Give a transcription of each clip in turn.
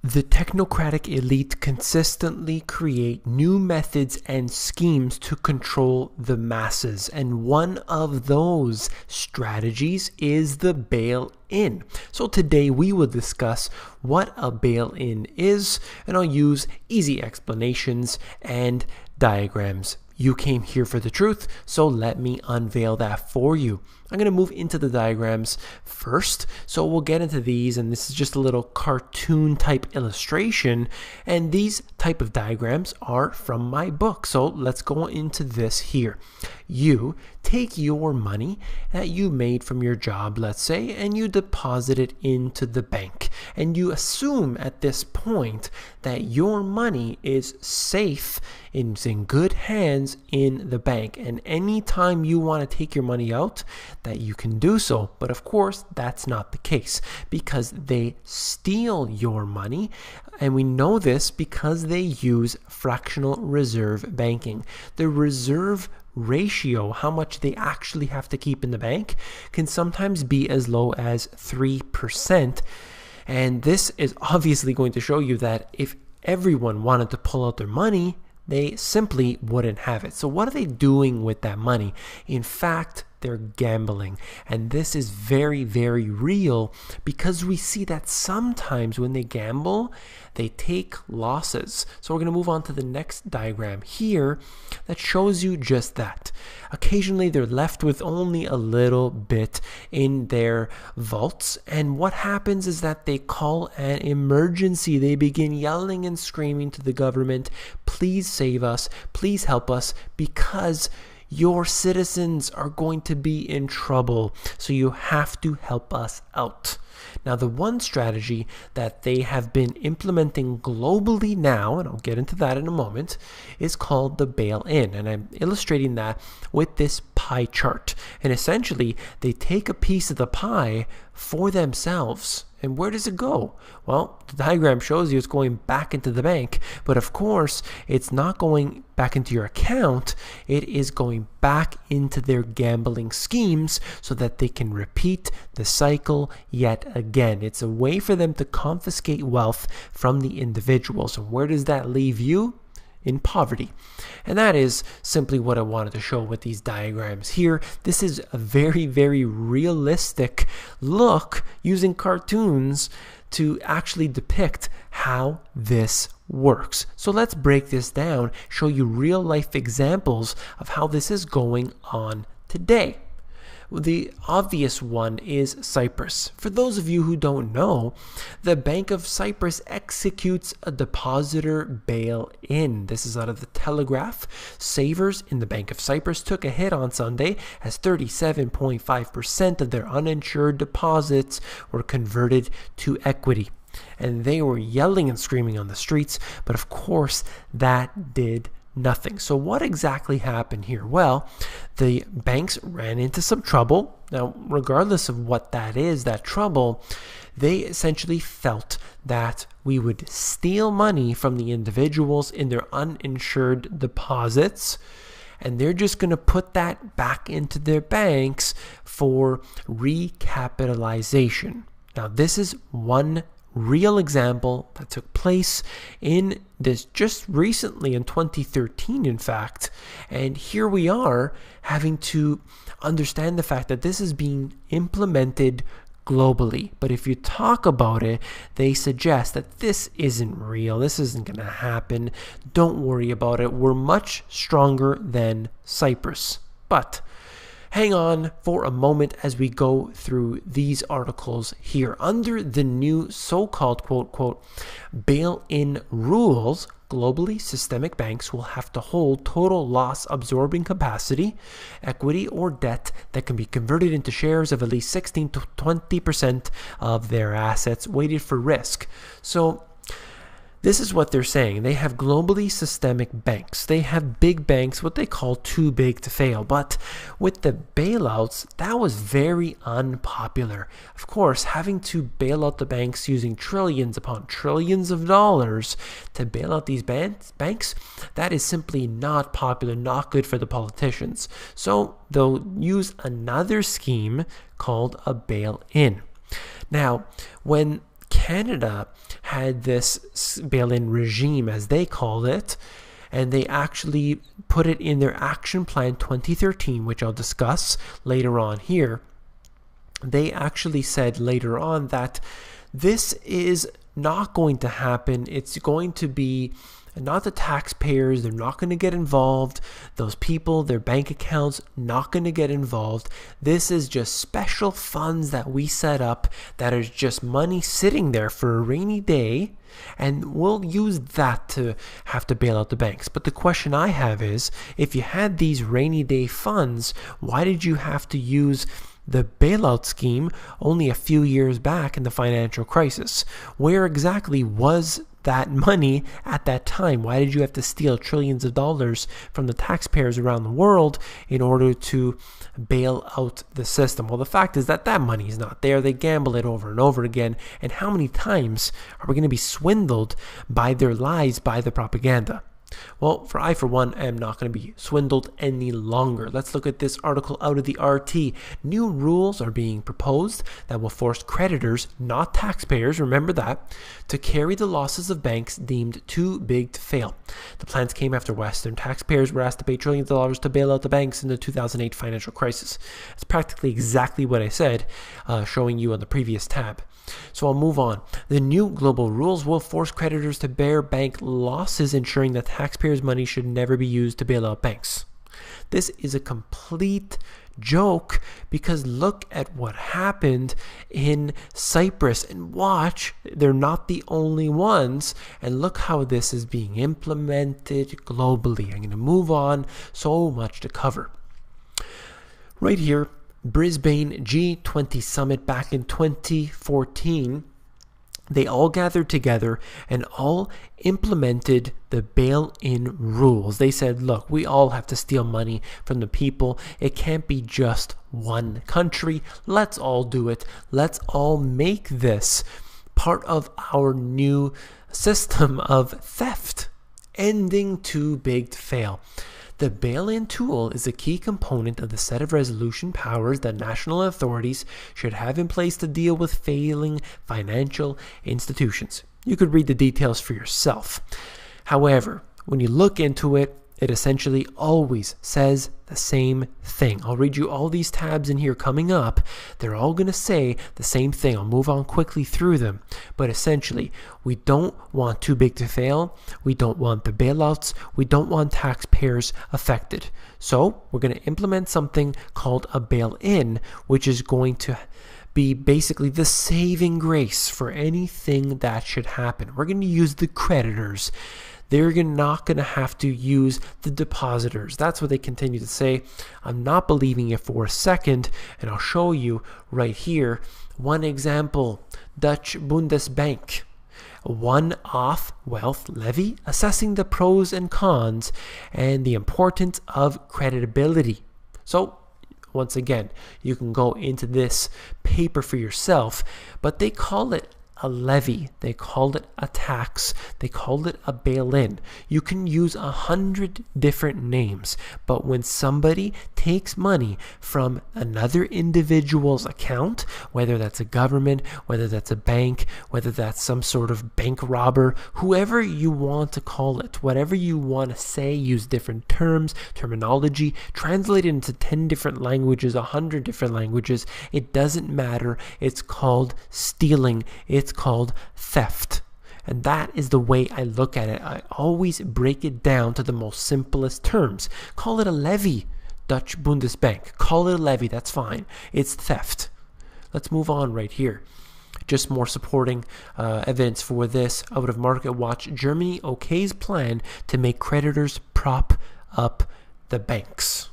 The technocratic elite consistently create new methods and schemes to control the masses, and one of those strategies is the bail-in. So today we will discuss what a bail-in is, and I'll use easy explanations and diagrams. You came here for the truth, so let me unveil that for you. I'm going to move into the diagrams first, so we'll get into these, and this is just a little cartoon type illustration, and these type of diagrams are from my book. So let's go into this here. You take your money that you made from your job, let's say, and you deposit it into the bank, and you assume at this point that your money is safe, it's in good hands in the bank, and anytime you want to take your money out, that you can do so. But of course, that's not the case, because they steal your money, and we know this because they use fractional reserve banking. The reserve ratio, how much they actually have to keep in the bank, can sometimes be as low as 3%. And this is obviously going to show you that if everyone wanted to pull out their money, they simply wouldn't have it. So what are they doing with that money? In fact, they're gambling. And this is very, very real, because we see that sometimes when they gamble, they take losses. So we're going to move on to the next diagram here that shows you just that. Occasionally they're left with only a little bit in their vaults, and what happens is that they call an emergency. They begin yelling and screaming to the government, please save us, please help us, because your citizens are going to be in trouble, so you have to help us out. Now, the one strategy that they have been implementing globally now, and I'll get into that in a moment, is called the bail-in. And I'm illustrating that with this pie chart. And essentially, they take a piece of the pie for themselves. And where does it go? Well, the diagram shows you it's going back into the bank. But of course, it's not going back into your account. It is going back into their gambling schemes so that they can repeat the cycle yet again. It's a way for them to confiscate wealth from the individuals. And where does that leave you? In poverty. And that is simply what I wanted to show with these diagrams here. This is a very, very realistic look using cartoons to actually depict how this works. So let's break this down, show you real life examples of how this is going on today. The obvious one is Cyprus. For those of you who don't know, the Bank of Cyprus executes a depositor bail-in. This is out of the Telegraph. Savers in the Bank of Cyprus took a hit on Sunday as 37.5% of their uninsured deposits were converted to equity. And they were yelling and screaming on the streets, but of course that did nothing. So what exactly happened here? Well, the banks ran into some trouble. Now, regardless of what that is, that trouble, they essentially felt that we would steal money from the individuals in their uninsured deposits, and they're just going to put that back into their banks for recapitalization. Now, this is one real example that took place in this just recently in 2013, in fact. And here we are having to understand the fact that this is being implemented globally. But if you talk about it, they suggest that this isn't real. This isn't going to happen. Don't worry about it. We're much stronger than Cyprus. But hang on for a moment as we go through these articles here. Under the new so-called quote bail-in rules, globally, systemic banks will have to hold total loss absorbing capacity, equity, or debt that can be converted into shares of at least 16 to 20% of their assets weighted for risk. So this is what they're saying. They have globally systemic banks. They have big banks, what they call too big to fail. But with the bailouts, that was very unpopular. Of course, having to bail out the banks using trillions upon trillions of dollars to bail out these banks, that is simply not popular, not good for the politicians. So they'll use another scheme called a bail-in. Now, when Canada had this bail-in regime, as they called it, and they actually put it in their Action Plan 2013, which I'll discuss later on here. They actually said later on that this is not going to happen. It's going to be not the taxpayers. They're not going to get involved. Those people, their bank accounts, not going to get involved. This is just special funds that we set up that is just money sitting there for a rainy day, and we'll use that to have to bail out the banks. But the question I have is, if you had these rainy day funds, why did you have to use the bailout scheme only a few years back in the financial crisis? Where exactly was that money at that time? Why did you have to steal trillions of dollars from the taxpayers around the world in order to bail out the system? Well, the fact is that that money is not there. They gamble it over and over again. And how many times are we going to be swindled by their lies, by the propaganda? Well, I, for one, am not going to be swindled any longer. Let's look at this article out of the RT. New rules are being proposed that will force creditors, not taxpayers, remember that, to carry the losses of banks deemed too big to fail. The plans came after Western taxpayers were asked to pay trillions of dollars to bail out the banks in the 2008 financial crisis. It's practically exactly what I said, showing you on the previous tab. So I'll move on. The new global rules will force creditors to bear bank losses, ensuring that taxpayers' money should never be used to bail out banks. This is a complete joke, because look at what happened in Cyprus, and watch, they're not the only ones, and look how this is being implemented globally. I'm going to move on, so much to cover. Right here, Brisbane G20 Summit back in 2014, they all gathered together and all implemented the bail-in rules. They said, look, we all have to steal money from the people. It can't be just one country. Let's all do it. Let's all make this part of our new system of theft, ending too big to fail. The bail-in tool is a key component of the set of resolution powers that national authorities should have in place to deal with failing financial institutions. You could read the details for yourself. However, when you look into it, it essentially always says the same thing. I'll read you all these tabs in here coming up. They're all going to say the same thing. I'll move on quickly through them. But essentially, we don't want too big to fail. We don't want the bailouts. We don't want taxpayers affected. So we're going to implement something called a bail-in, which is going to be basically the saving grace for anything that should happen. We're going to use the creditors. They're not going to have to use the depositors. That's what they continue to say. I'm not believing it for a second, and I'll show you right here. One example, Dutch Bundesbank. One-off wealth levy, assessing the pros and cons and the importance of creditability. So, once again, you can go into this paper for yourself, but they call it a levy, they called it a tax, they called it a bail-in. You can use 100 different names, but when somebody takes money from another individual's account, whether that's a government, whether that's a bank, whether that's some sort of bank robber, whoever you want to call it, whatever you want to say, use different terms, terminology, translate it into 10 different languages, 100 different languages, it doesn't matter. It's called stealing. It's called theft. And that is the way I look at it. I always break it down to the most simplest terms. Call it a levy, Dutch Bundesbank. Call it a levy, that's fine. It's theft. Let's move on right here. Just more supporting evidence for this out of Market Watch. Germany okays plan to make creditors prop up the banks.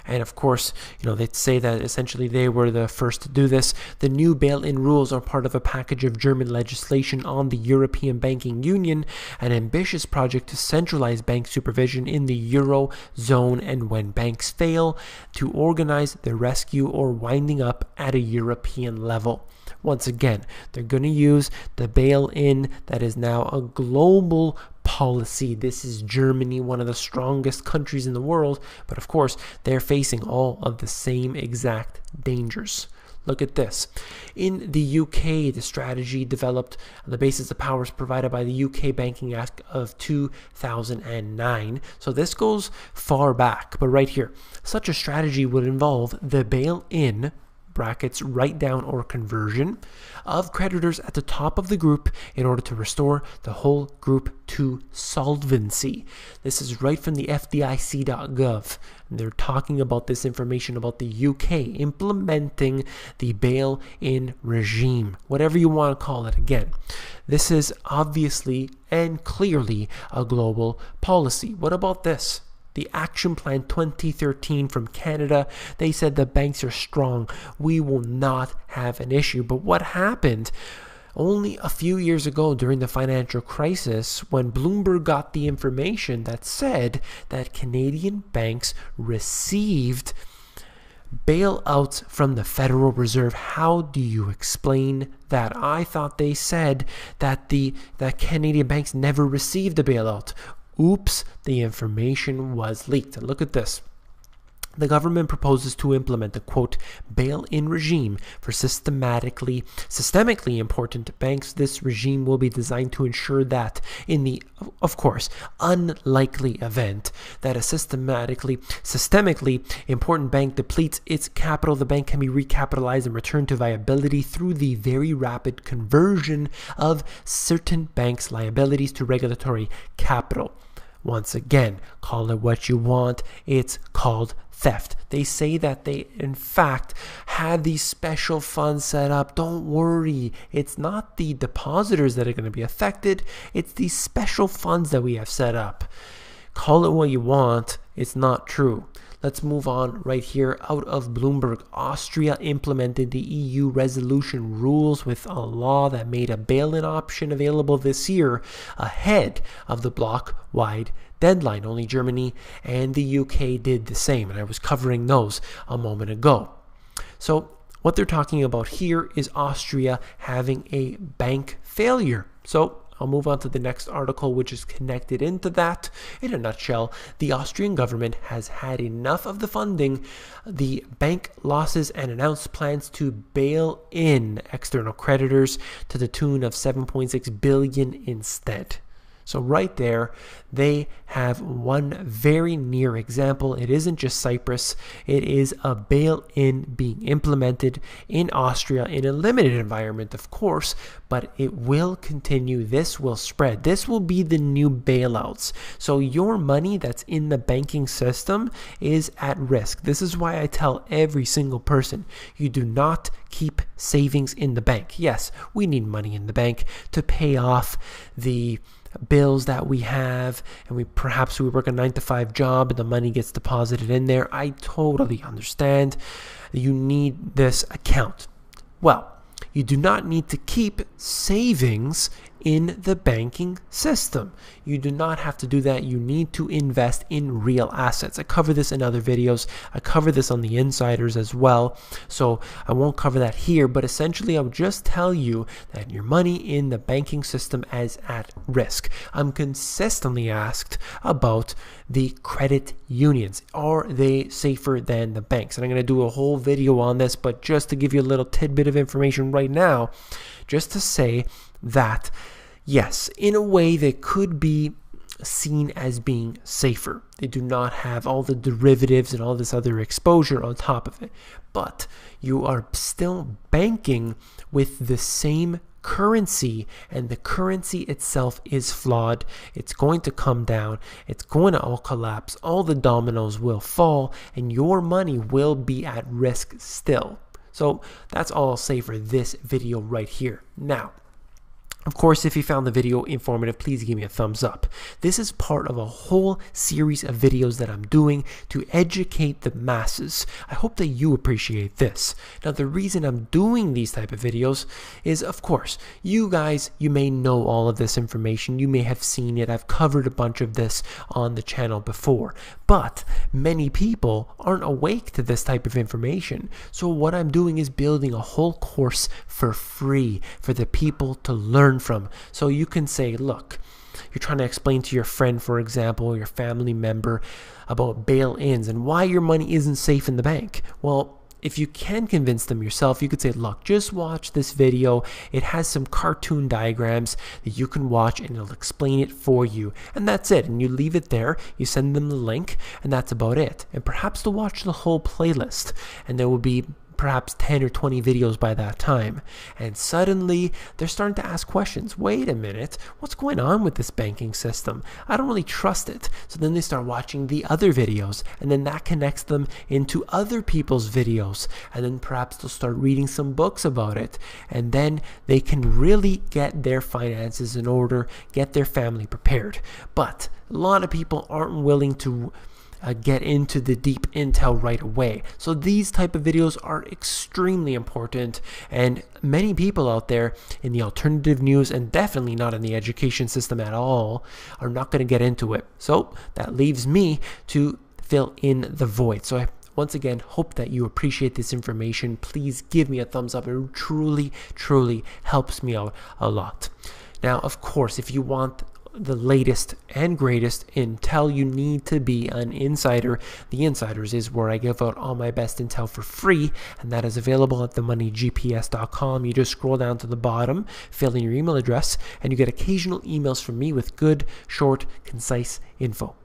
And of course, they'd say that essentially they were the first to do this. The new bail-in rules are part of a package of German legislation on the European Banking Union, an ambitious project to centralize bank supervision in the Eurozone, and when banks fail, to organize their rescue or winding up at a European level. Once again, they're going to use the bail-in that is now a global policy. This is Germany, one of the strongest countries in the world, but of course, they're facing all of the same exact dangers. Look at this. In the UK, the strategy developed on the basis of powers provided by the UK Banking Act of 2009. So this goes far back, but right here, such a strategy would involve the bail-in brackets write down or conversion of creditors at the top of the group in order to restore the whole group to solvency. This is right from the FDIC.gov. They're talking about this information about the UK implementing the bail-in regime, whatever you want to call it. Again, this is obviously and clearly a global policy. What about this? The Action Plan 2013 from Canada, they said the banks are strong. We will not have an issue. But what happened only a few years ago during the financial crisis when Bloomberg got the information that said that Canadian banks received bailouts from the Federal Reserve? How do you explain that? I thought they said that that Canadian banks never received a bailout. Oops, the information was leaked. Look at this. The government proposes to implement a, quote, bail-in regime for systemically important banks. This regime will be designed to ensure that in the, of course, unlikely event that a systemically important bank depletes its capital, the bank can be recapitalized and returned to viability through the very rapid conversion of certain banks' liabilities to regulatory capital. Once again, call it what you want. It's called theft. They say that they, in fact, had these special funds set up. Don't worry. It's not the depositors that are going to be affected. It's these special funds that we have set up. Call it what you want. It's not true. Let's move on right here. Out of Bloomberg, Austria implemented the EU resolution rules with a law that made a bail-in option available this year ahead of the block-wide deadline. Only Germany and the UK did the same, and I was covering those a moment ago. So what they're talking about here is Austria having a bank failure. So I'll move on to the next article, which is connected into that. In a nutshell, the Austrian government has had enough of the funding, the bank losses, and announced plans to bail in external creditors to the tune of 7.6 billion instead. So right there, they have one very near example. It isn't just Cyprus. It is a bail-in being implemented in Austria in a limited environment, of course, but it will continue. This will spread. This will be the new bailouts. So your money that's in the banking system is at risk. This is why I tell every single person, you do not keep savings in the bank. Yes, we need money in the bank to pay off the bills that we have, and we work a 9-to-5 job and the money gets deposited in there. I totally understand that you need this account. Well, you do not need to keep savings in the banking system. You do not have to do that. You need to invest in real assets. I cover this in other videos. I cover this on the Insiders as well. So I won't cover that here, but essentially I'll just tell you that your money in the banking system is at risk. I'm consistently asked about the credit unions. Are they safer than the banks? And I'm going to do a whole video on this, but just to give you a little tidbit of information right now, just to say that yes, in a way they could be seen as being safer. They do not have all the derivatives and all this other exposure on top of it, but you are still banking with the same currency, and the currency itself is flawed. It's going to come down. It's going to all collapse. All the dominoes will fall, and your money will be at risk still. So that's all I'll say for this video right here. Now, of course, if you found the video informative, please give me a thumbs up. This is part of a whole series of videos that I'm doing to educate the masses. I hope that you appreciate this. Now, the reason I'm doing these type of videos is, of course, you guys, you may know all of this information. You may have seen it. I've covered a bunch of this on the channel before. But many people aren't awake to this type of information. So what I'm doing is building a whole course for free for the people to learn from. So you can say, look, you're trying to explain to your friend, for example, or your family member about bail-ins and why your money isn't safe in the bank. Well, if you can convince them yourself, you could say, look, just watch this video. It has some cartoon diagrams that you can watch and it'll explain it for you. And that's it. And you leave it there. You send them the link and that's about it. And perhaps they'll watch the whole playlist and there will be perhaps 10 or 20 videos by that time. And suddenly they're starting to ask questions. Wait a minute, what's going on with this banking system? I don't really trust it. So then they start watching the other videos, and then that connects them into other people's videos. And then perhaps they'll start reading some books about it. And then they can really get their finances in order, get their family prepared. But a lot of people aren't willing to get into the deep intel right away. So these type of videos are extremely important, and many people out there in the alternative news, and definitely not in the education system at all, are not going to get into it. So that leaves me to fill in the void. So I once again hope that you appreciate this information. Please give me a thumbs up. It truly, truly helps me out a lot. Now, of course, if you want the latest and greatest intel, you need to be an insider. The Insiders is where I give out all my best intel for free, and that is available at themoneygps.com. You just scroll down to the bottom, fill in your email address, and you get occasional emails from me with good, short, concise info.